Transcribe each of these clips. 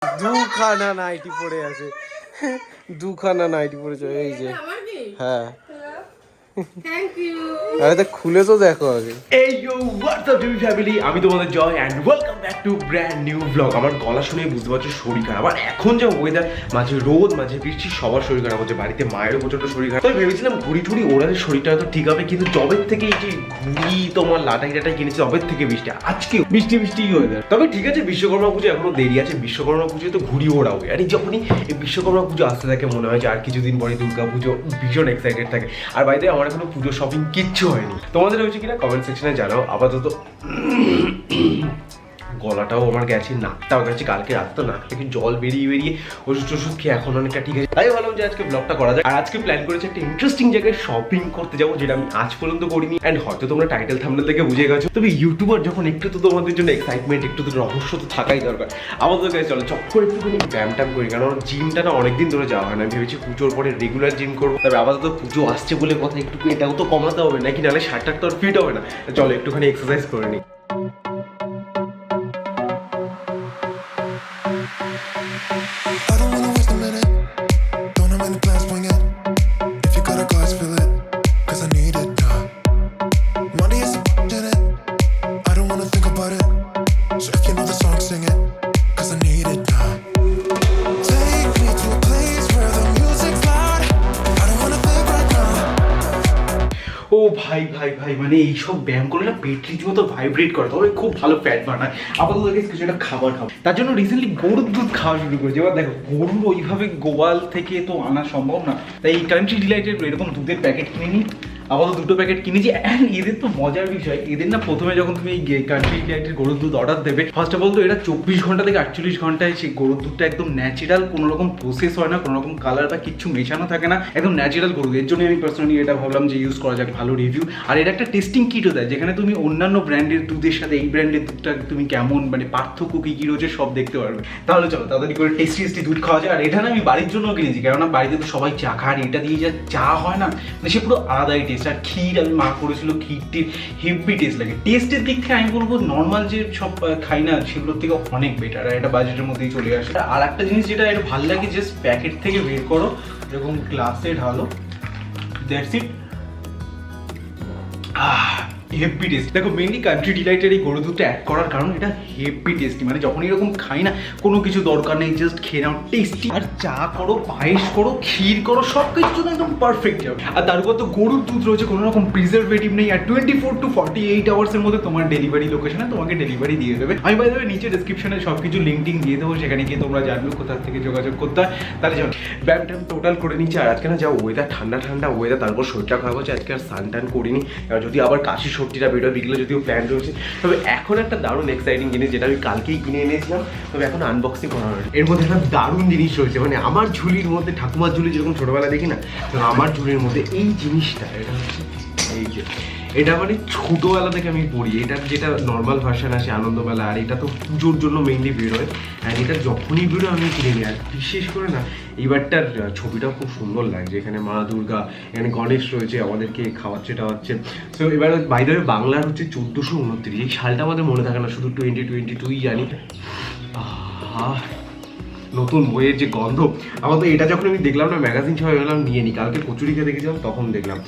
দুখানা নাইটি পরে আছে, দুখানা নাইটি পরেছে এই যে। হ্যাঁ থ্যাংক ইউ। আরে তো খুলে তো দেখো আগে। এই you WhatsApp TV family, আমি তোমাদের Joy and welcome back to brand new blog. আমার গলা শুনে বুঝতে পারছো শরীর খারাপ, আর এখন যে ওয়েদার, মাঝে রোদ মাঝে বৃষ্টি, সবার শরীর খারাপ হচ্ছে। বাড়িতে মায়েরও প্রচন্ড শরীর খারাপ। তো ভেবেছিলাম ঘুড়ি টুড়ি ওড়ালে শরীরটা হয়তো ঠিক হবে, কিন্তু জবের থেকে এই যে ঘুড়ি তোমার লাটাই টাটাই কিনেছি জবের থেকে বৃষ্টি, আজকে বৃষ্টি বৃষ্টি ওয়েদার। তবে ঠিক আছে, বিশ্বকর্মা পুজো এখনো দেরি আছে, বিশ্বকর্মা পুজোয় তো ঘুড়ি ওড়াবে। আর যখনই এই বিশ্বকর্মা পুজো আসতে থাকে মনে হয় যে আর কিছুদিন পরে দুর্গা পুজো, ভীষণ এক্সাইটেড থাকে। আর বাইরে আমার এখনো পুজো শপিং কিচ্ছু হয়নি। তোমাদের হয়েছে কিনা কমেন্ট সেকশনে জানাও। আপাতত গলাটাও আমার গেছে, নাকটাও গেছে, কালকে রাতে তো নাক থেকে জল বেরিয়ে বেরিয়ে ওষুধ টষুধ খেয়ে এখন অনেকটা ঠিক আছে। তাই ভাবলাম যে আজকে ব্লগটা করা যায়। আর আজকে প্ল্যান করেছি একটা ইন্টারেস্টিং জায়গায় শপিং করতে যাবো, যেটা আমি আজ পর্যন্ত করিনি। অ্যান্ড হয়তো তোমরা টাইটেল থাম্বনেল থেকে বুঝে গেছো, তবে ইউটিউবার যখন একটু তো তোমাদের জন্য এক্সাইটমেন্ট, একটু তো রহস্য তো থাকাই দরকার। আমাদের কাছে চলো চট করে একটুখানি ব্যায়াম ট্যাম করি, কারণ জিমটা না অনেকদিন ধরে যাওয়া হয় না। আমি ভেবেছি পুজোর পরে রেগুলার জিম করবো। তবে আপাতত পুজো আসছে বলে কথা, একটু এটাও তো কমাতে হবে নাকি, নাহলে শার্টটার তো আর ফিট হবে না। চলো একটুখানি এক্সারসাইজ করে নিই। I don't wanna waste a minute. Don't know when the plans swing it. If you got a glass, fill it. Cause I need it, Monday is in it. I don't wanna think about it. So if you know the song, sing it. Cause I need it, Take me to a place where the music's loud. I don't wanna think right now. ও ভাই ভাই ভাই, মানে এইসব ব্যায়াম করলে না পেট রীতিমতো vibrate করে, তবে খুব ভালো ফ্যাট বানায়। আপাতত কিছু একটা খাবার খাবো, তার জন্য রিসেন্টলি গরুর দুধ খাওয়া শুরু করেছি। এবার দেখো, গরুর ওইভাবে গোয়াল থেকে তো আনা সম্ভব না, তাই এই কান্ট্রি ডিলাইটেড এরকম দুধের প্যাকেট কিনে নিই। আপাতত দুটো প্যাকেট কিনেছি। অ্যান্ড এদের তো মজার বিষয়, এদের না প্রথমে যখন তুমি এই কান্ট্রি ডিলাইটেড গরুর দুধ অর্ডার দেবে, ফার্স্ট অফ অল তো এটা 24 ঘন্টা থেকে 48 ঘন্টায় সেই গরুর দুধটা একদম ন্যাচারাল, কোনো রকম প্রসেস হয় না, কোনো রকম কালার বা কিচ্ছু মেশানো থাকে না, একদম ন্যাচারাল গরু। এর জন্য আমি পার্সোনালি এটা ভাবলাম যে ইউজ করা যাক, ভালো রিভিউ। আর এটা একটা টেস্টিং কিটও দেয়, যেখানে তুমি অন্যান্য ব্র্যান্ডের দুধের সাথে এই ব্র্যান্ডের দুধটা তুমি কেমন, মানে পার্থক্য কী কী রয়েছে সব দেখতে পারবে। তাহলে চলো তাড়াতাড়ি করে টেস্টি টেস্টি দুধ খাওয়া যায়। আর এটা না আমি বাড়ির জন্য কিনেছি, কেননা বাড়িতে তো সবাই চা খায়, আর এটা দিয়ে যা চা হয় না, মানে সে পুরো আলাদাই টেস্ট। আর ক্ষীর আমি মা করেছিল, ক্ষীরটির হেভি টেস্ট লাগে। টেস্টের দিক থেকে আমি বলবো নর্মাল যে সব খাই না সেগুলোর থেকে অনেক বেটার, আর এটা বাজেটের মধ্যেই চলে আসে। আর একটা জিনিস যেটা এটা ভালো লাগে, জাস্ট প্যাকেট থেকে বের করো, এরকম গ্লাসে ঢালো, দ্যাটস ইট। Heavy taste. দেখো মেনলি কান্ট্রি ডিলাইটের এই গরু দুধটা অ্যাড করার কারণ এটা হেভি টেস্টি, মানে যখন এরকম খাই না কোনো কিছু দরকার নেই, জাস্ট খেয়ে নাও, টেস্টি। আর চা করো, পায়েস করো, ক্ষীর করো, সব কিছুর জন্য একদম পারফেক্ট যাবে। আর তার উপর তো গরুর দুধ রয়েছে, কোনো রকম প্রিজারভেটিভ নেই, আর 24 to 48 আওয়ার্সের মধ্যে তোমার ডেলিভারি লোকেশনে তোমাকে ডেলিভারি দিয়ে দেবে। আমি বাই দ্য ওয়ে নিচে ডেসক্রিপশনে সব কিছু লিঙ্ক দিয়ে দেবো, সেখানে গিয়ে তোমরা জানবে কোথা থেকে যোগাযোগ করতে হয়। তাহলে চলো ব্যায়াম ট্যাম টোটাল করে নিচ্ছি। আর আজকে না যা ওয়েদার, ঠান্ডা ঠান্ডা ওয়েদার, তারপর শরীরটা খারাপ হচ্ছে, আজকে আর স্নান টান করিনি, যদি আবার কাশি সর্দিটা বেরোয়, বিকেলে যদিও প্ল্যান রয়েছে। তবে এখন একটা দারুণ এক্সাইটিং জিনিস, যেটা আমি কালকেই কিনে এনেছিলাম, তবে এখন আনবক্সিং করা হয়নি। এর মধ্যে একটা দারুণ জিনিস রয়েছে, মানে আমার ঝুলির মধ্যে, ঠাকুমার ঝুলি যেরকম ছোটোবেলা দেখি না, তো আমার ঝুলির মধ্যে এই জিনিসটা, এটা হচ্ছে এই যে, এটা মানে ছোটোবেলা থেকে আমি পড়ি। এটার যেটা নর্মাল ভার্সন আসে আনন্দমেলা, আর এটা তো পুজোর জন্য মেইনলি বেরোয়। আর এটা যখনই বেরোয় আমি কিনে নিই। আর বিশেষ করে না এইবারটার ছবিটাও খুব সুন্দর লাগছে, এখানে মা দুর্গা, এখানে গণেশ রয়েছে, আমাদেরকে খাওয়াচ্ছে টাওয়াচ্ছে। সো এবার বাই দ্য ওয়ে বাংলার হচ্ছে 1429, এই সালটা আমাদের মনে থাকে না, শুধু 2022ই জানি। নতুন বইয়ের যে গন্ধ, আমার তো এটা যখন আমি দেখলাম না ম্যাগাজিন সবাই বললাম নিয়ে নিই। কালকে কচুরিকে দেখেছিলাম তখন দেখলাম।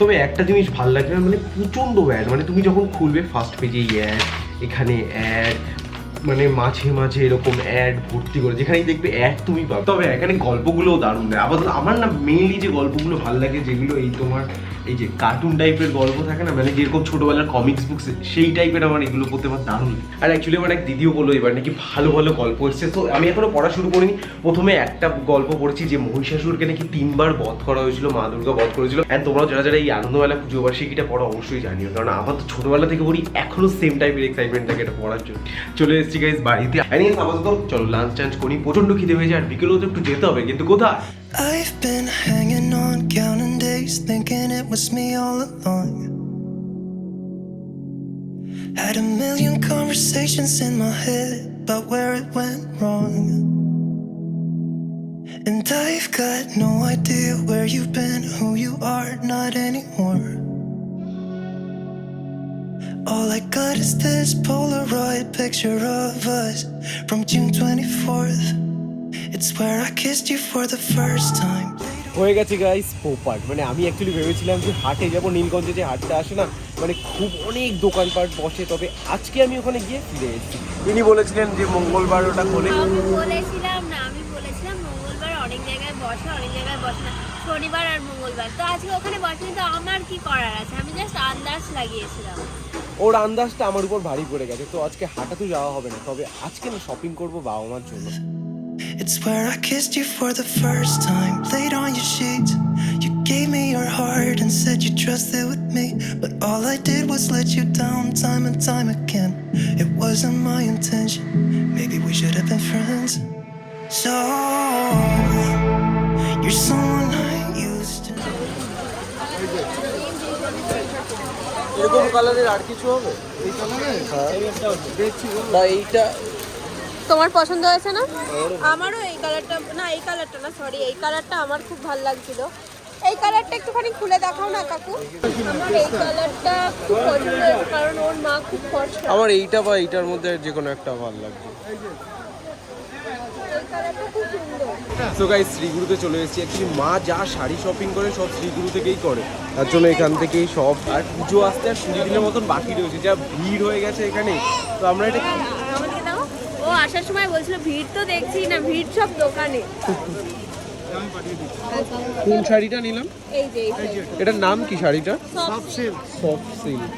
তবে একটা জিনিস ভালো লাগছে, মানে প্রচণ্ড অ্যাড, মানে তুমি যখন খুলবে ফার্স্ট পেজে অ্যাড, এখানে অ্যাড, মানে মাঝে মাঝে এরকম অ্যাড ভর্তি করে, যেখানেই দেখবে অ্যাড তুমি পাবে। তবে এখানে গল্পগুলোও দারুণ দেয়। আপাতত আমার না মেইনলি যে গল্পগুলো ভালো লাগে, যেগুলো এই তোমার এই যে কার্টুন টাইপের গল্প থাকে না, মানে যেরকম ছোটোবেলার কমিক্স বুকস, সেই টাইপের আমার এগুলো পড়তে আমার দারুণ। আর অ্যাকচুয়ালি আমার এক দিদিও বললো এবার নাকি ভালো ভালো গল্প এসছে। তো আমি এখনও পড়া শুরু করিনি। প্রথমে একটা গল্প পড়েছি যে মহিষাসুরকে নাকি 3 বার বধ করা হয়েছিল, মা দুর্গা বধ করেছিল। অ্যান্ড তোমরা যারা যারা এই আনন্দমেলা পুজো বার্ষিকীটা পড়ো অবশ্যই জানিও, কারণ আমার তো ছোটোবেলা থেকে পড়ি, এখনও সেম টাইপের এক্সাইটমেন্ট থাকে এটা পড়ার জন্য। চলে এসেছি গাইস বাড়িতে। আপাতত চলো লাঞ্চ টাঞ্চ করি, প্রচণ্ড খিদে হয়ে যায়, আর বিকেলেও তো একটু যেতে হবে, কিন্তু কোথায়? I've been hanging on, counting days, thinking it was me all along. Had a million conversations in my head about where it went wrong. And I've got no idea where you've been, who you are, not anymore. All I got is this Polaroid picture of us from June 24th. It's where I kissed you for the first time. হয়ে গেছে guys পোপাট। মানে আমি actually ভেবেছিলাম যে হাটে যাবো, নীলগঞ্জে যে হাটটা আসে না, মানে খুব অনেক দোকানপাট বসে, তবে আজকে আমি ওখানে গিয়ে ফিরে এসেছি। তিনি বলেছিলেন যে মঙ্গলবার ওটা খোলে। আমি বলেছিলাম মঙ্গলবার অনেক জায়গায় বসে, অনেক জায়গায় বসে না, শনিবার আর মঙ্গলবার। তো আজকে ওখানে বসেনি, তো আমার কি করার আছে, আমি জাস্ট আন্দাজ লাগিয়েছিলাম। ওর আন্দাজটা আমার উপর ভারী পড়ে গেছে, তো আজকে হাঁটাতে যাওয়া হবে না, তবে আজকে না শপিং করবো বাবা মার জন্য। It's where I kissed you for the first time. Laid on your sheets, you gave me your heart and said you trusted with me. But all I did was let you down time and time again. It wasn't my intention. Maybe we should have been friends. So you're someone I used to know. এরকম কালারের আর কিছু হবে? এই কালারের? হ্যাঁ দেখছি না, এইটা তোমার পছন্দ হয়েছে না? আমারও এই কালারটা না, এই কালারটা না, সরি, এই কালারটা আমার খুব ভালো লাগছিল। এই কালারটা একটুখানি খুলে দেখাও না কাকু। আমার এই কালারটা খুব পছন্দ হয়েছে, কারণ ওর মা খুব ফর্সা। আমার এইটা বা এইটার মধ্যে যে কোনো একটা ভালো লাগবে। এই কালারটা খুব সুন্দর। তো গাইস শ্রীগুরুতে চলে এসেছি। অ্যাকচুয়ালি মা যা শাড়ি শপিং করে সব শ্রীগুরু থেকেই করে, তার জন্য এখান থেকেই সব। আর পুজো আসতে আর 20 দিনের মতন বাকি রয়েছে, যা ভিড় হয়ে গেছে এখানে। তো আমরা এটা আমাকে দাও। ও আসার সময় বলছিল ভিড় তো দেখছি না, ভিড় সব দোকানে। কোন শাড়িটা নিলাম? এই যে এটার নাম কি শাড়িটা? Soft silk. Soft silk.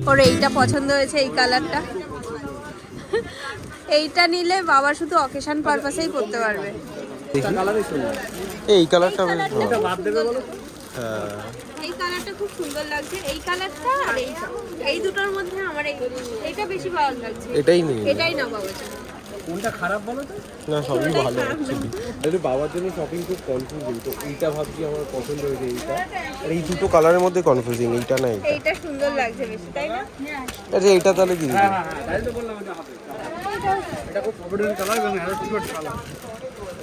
ওর এইটা পছন্দ হয়েছে, এই কালারটা। এইটা নিলে বাবা শুধু অকেশন পারপাসেই পরতে পারবে। এই কালারটা বেশ ভালো। হ্যাঁ, এই কালারটা খুব সুন্দর লাগছে। এই কালারটা আর এইটা, এই দুটোর মধ্যে আমার এইটা বেশি ভালো লাগছে। এটাই নেই, এটাই না বাবা। কোনটা খারাপ বলো তো? না সবই ভালো অ্যাকচুয়ালি। আরে বাবার জন্য শপিং খুব কনফিউজিং, তো এইটা ভাবছি আমার পছন্দ হয়েছে এইটা। আর এই দুটো কালারের মধ্যে কনফিউজিং, এইটা না এইটা। এইটা সুন্দর লাগছে বেশি, তাই না? আচ্ছা এইটা তাহলে দিয়ে দিন। তাই তো বললাম এটা হবে। এটা খুব পপুলার কালার এবং এটা সুপার কালার।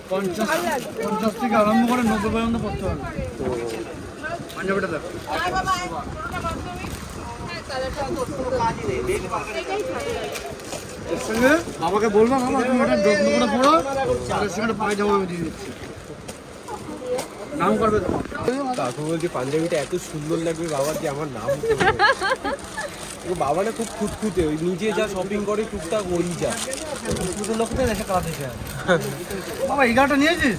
50 থেকে আরম্ভ করে 90 পর্যন্ত পড়তে হবে। তো পাঞ্জাবিটা দেখো। হ্যাঁ, কালারটা খুব সুন্দর। এটাই ভালো লাগে। এর সঙ্গে বাবাকে বলবো বাবা তুমি এটা যত্ন করে পড়ো, আর এর সঙ্গে পায়জামা আমি দিয়ে দিচ্ছি। নাম করবে তো। কাকু বলছে পাঞ্জাবিটা এত সুন্দর লাগবে বাবার যে আমার নাম করবে। ও বাবা না খুব খুঁতখুঁতে, ওই নিজে যা শপিং করে টুকটাক ওই যা। দুটো লোকদের এসে কাজ দিতে হবে। বাবা এই গাড়িটা নিয়েছিস?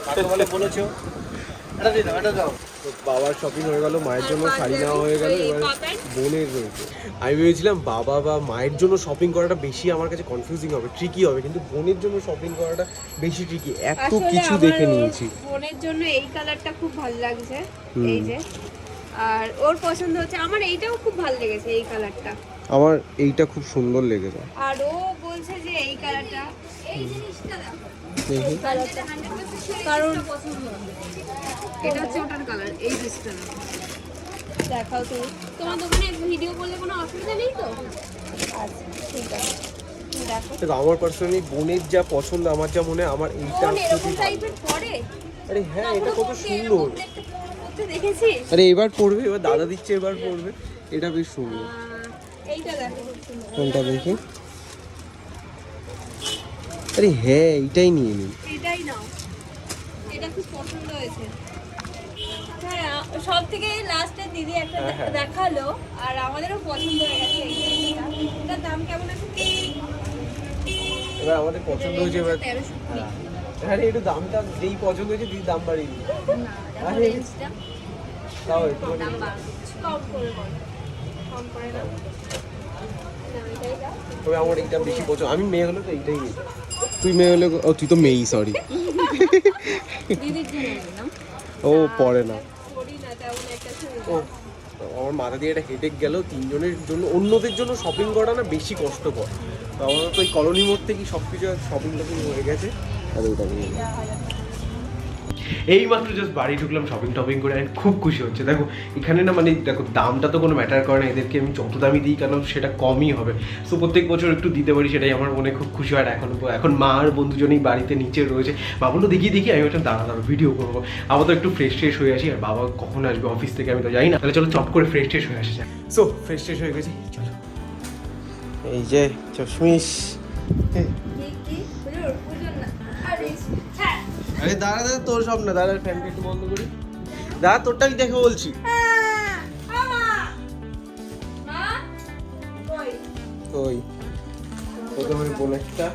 কাকে বলে বলেছো? এটা দিয়ে দাও, এটা দাও। তো বাবার শপিং হয়ে গেল, মায়ের জন্য শাড়ি নেওয়া হয়ে গেল, এবার বোনের রয়েছে। আমি ভেবেছিলাম বাবা বা মায়ের জন্য শপিং করাটা বেশি আমার কাছে কনফিউজিং হবে, ট্রিকি হবে, কিন্তু বোনের জন্য শপিং করাটা বেশি ট্রিকি। এত কিছু দেখে নিয়েছি। বোনের জন্য এই কালারটা খুব ভালো লাগছে, এই যে। আর ওর পছন্দ হচ্ছে, আমার এইটাও খুব ভালো লেগেছে, এই কালারটা। আমার এইটা খুব সুন্দর লেগেছে। আর ও বলছে যে এই কালারটা, এই জিনিসটা দেখি এই কালারটা, কারণ এটা হচ্ছে ওটার কালার। এই জিনিসটা দেখাও তুমি, তোমার দোকানে ভিডিও করলে কোনো অসুবিধা নেই তো? আচ্ছা ঠিক আছে, দেখো। দেখো আমার পার্সোনালি বোনের যা পছন্দ, আমার যা মনে হয় আমার এইটা কোন এরকম খুবই ভালো। টাইপের পরে? আরে হ্যাঁ, এটা কত সুন্দর। করতে দেখেছিস? আরে এবার পড়বে, এবার দাদা দিচ্ছে, এবার পড়বে। এটা বেশ সুন্দর। এইটা দেখো খুব সুন্দর। কোনটা দেখি? আরে হ্যাঁ, এইটাই নিয়ে নিন। এটাই নাও, এটা খুব পছন্দ হয়েছে। হ্যাঁ, সব থেকে লাস্টে দিদি একটা দেখালো, আর আমাদেরও পছন্দ হয়ে গেছে এইটা। এটার দাম কেমন আছে? এবার আমাদের পছন্দ হয়েছে, এবার 1350। আরে একটু দামটা যেই পছন্দ হয়েছে দিদি দাম বাড়িয়ে দিই। না, আরে রেঞ্জটা তাও একটু দাম কম করে বলো, কম করে দাও। না, এটাই দাও। তবে আমার এইটা বেশি পছন্দ। আমি মেয়ে হলে তো এইটাই নিই। তুই মেয়ে হলে, ও তুই তো মেয়েই, সরি। দিদির জন্য নিলাম। ও পরে না। করি না তেমন একটা ও আমার মাথা দিয়ে এটা হেডেক গেল। তিনজনের জন্য, অন্যদের জন্য শপিং করা না বেশি কষ্টকর। তো আমার তো ওই কলোনি মোড় থেকে সব কিছু শপিং টপিং হয়ে গেছে। আর ওইটা নিয়ে এই মাত্র জাস্ট বাড়ি ঢুকলাম শপিং টপিং করে, অ্যান্ড খুব খুশি হচ্ছে। দেখো এখানে না মানে দেখো দামটা তো কোনো ম্যাটার করে না, এদেরকে আমি যত দামি দিই কেন সেটা কমই হবে। সো প্রত্যেক বছর একটু দিতে পারি সেটাই আমার মনে খুব খুশি হয়। আর এখন মা আর বন্ধুজনেই বাড়িতে নিচে রয়েছে, মা বললো দেখি আমি ওটা দাঁড়ানো ভিডিও করবো। আবার তো একটু ফ্রেশ ট্রেশ হয়ে আসি, আর বাবা কখন আসবে অফিস থেকে আমি তো জানি না, তাহলে চলো চট করে ফ্রেশ ট্রেশ হয়ে আসি। সো ফ্রেশ ট্রেশ হয়ে গেছি, চলো। এই যে চশমিশ, আরে দাঁড়া দাঁড়া, তোর সব না, দাঁড়া ফ্যানটা একটু বন্ধ করি, দাঁড়া তোরটা কি দেখে বলছি। ওই প্রথমে বোনেরটা,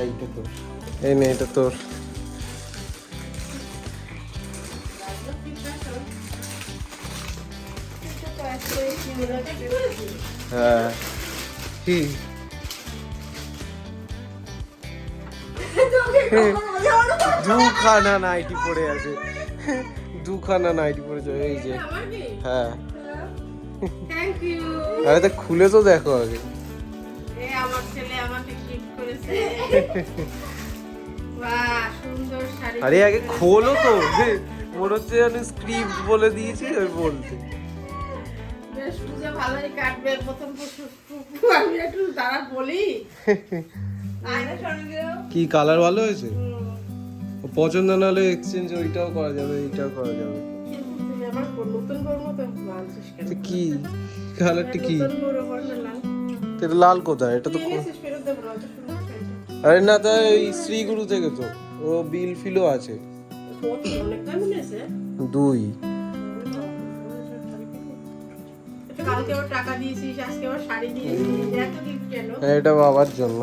এইটা তোর, এই নে এটা তোর। হ্যাঁ কি দুখানা নাইটি পরে আছে, দুখানা নাইটি পরেছে এই যে। হ্যাঁ আরে তা খুলে তো দেখো আগে। আরে আগে খোলো তো, মনে হচ্ছে যেন স্ক্রিপ্ট বলে দিয়েছি ওই বলতে। কি কালার ভালো হয়েছে? পছন্দ না হলে এক্সচেঞ্জ ওইটাও করা যাবে, এইটাও করা যাবে। কি কালারটা কি? এটা লাল কোথায়? এটা তো আরে না, তাই শ্রীগুরু থেকে তো ও বিল ফিলও আছে 2। এটা বাবার জন্য,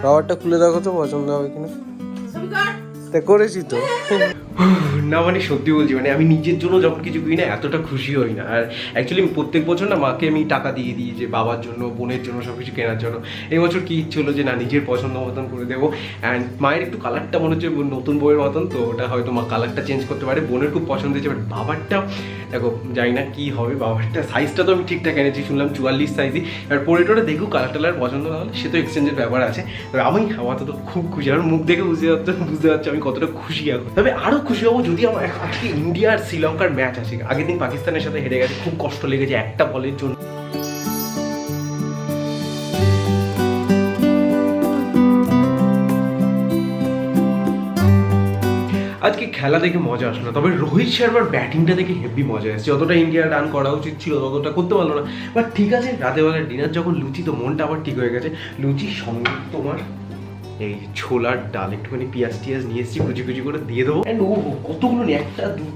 বাবারটা খুলে দেখো তো পছন্দ হবে কিনা। তা করেছি তো। না মানে সত্যি বলছি, মানে আমি নিজের জন্য যখন কিছু কিনি না এতটা খুশি হই না। আর অ্যাকচুয়ালি প্রত্যেক বছর না মাকে আমি টাকা দিয়ে দিই যে বাবার জন্য বোনের জন্য সব কিছু কেনার জন্য। এই বছর কি ইচ্ছে হলো যে না নিজের পছন্দ মতন করে দেবো। অ্যান্ড মায়ের একটু কালারটা মনে হচ্ছে নতুন বইয়ের মতন, তো ওটা হয়তো মা কালারটা চেঞ্জ করতে পারে। বোনের খুব পছন্দ হয়েছে, বাট বাবারটা দেখো জানি না কি হবে। বাবারটা সাইজটা তো আমি ঠিকঠাক এনেছি, শুনলাম 44 সাইজই। আর পরেটোটা দেখুক কালার টালার পছন্দ না হলে সে তো এক্সচেঞ্জের ব্যাপার আছে। তবে আমি আপাতত খুব খুশি, আমার মুখ দেখে বুঝতে পারছি আমি কতটা খুশি এখন। তবে আরও খুশি হবো যদি আমার আজকে ইন্ডিয়া আর শ্রীলঙ্কার ম্যাচ আছে। আগের দিন পাকিস্তানের সাথে হেরে গেছে, খুব কষ্ট লেগেছে একটা বলের জন্য। আজকে খেলা দেখে মজা আসলো, তবে রোহিত শর্মার ব্যাটিংটা দেখে হেভি মজা আসছে। যতটা ইন্ডিয়ার রান করা উচিত ছিল ততটা করতে পারলো না, বাট ঠিক আছে। রাতেবেলার ডিনার যখন লুচি, তো মনটা আবার ঠিক হয়ে গেছে। লুচির সঙ্গে তোমার এই ছোলার ডাল, একটুখানি পেঁয়াজ টিয়াজ নিয়ে এসেছি, কুচি কুচি করে দিয়ে দেবো। অ্যান্ড ও কতগুলো নিয়ে, 1 2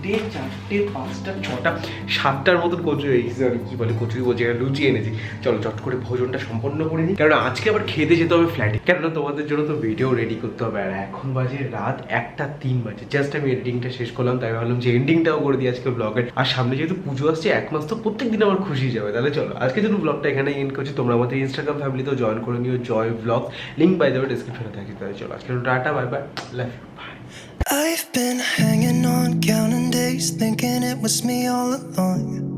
3 4 5 6 7টার মতন কচুরি, সরি কি বলে কচুরি বলছি, লুচি এনেছি। চলো চট করে ভোজনটা সম্পন্ন করে নিই, কারণ আজকে আবার খেতে যেতে হবে ফ্ল্যাটে, কেননা তোমাদের জন্য তো ভিডিও রেডি করতে হবে। আর এখন বাজে রাত 1টা 3 বাজে, জাস্ট আমি এডিটিংটা শেষ করলাম, তাই ভাবলাম যে এন্ডিংটাও করে দিই আজকে ব্লগের। আর সামনে যেহেতু পুজো আসছে, 1 মাস তো প্রত্যেক দিন আমার খুশি যাবে। তাহলে চলো আজকে যদি ব্লগটা এখানে এন্ড করছি, তোমরা আমাদের ইনস্টাগ্রাম ফ্যামিলিতেও জয়েন করে নিও, জয় ব্লগ, লিঙ্ক বাই দেবে ডিসক্রিপশনে থাকে। তাহলে চলো আজকে tata, bye bye, love you, bye. I've been hanging on, counting days, thinking it was me all along.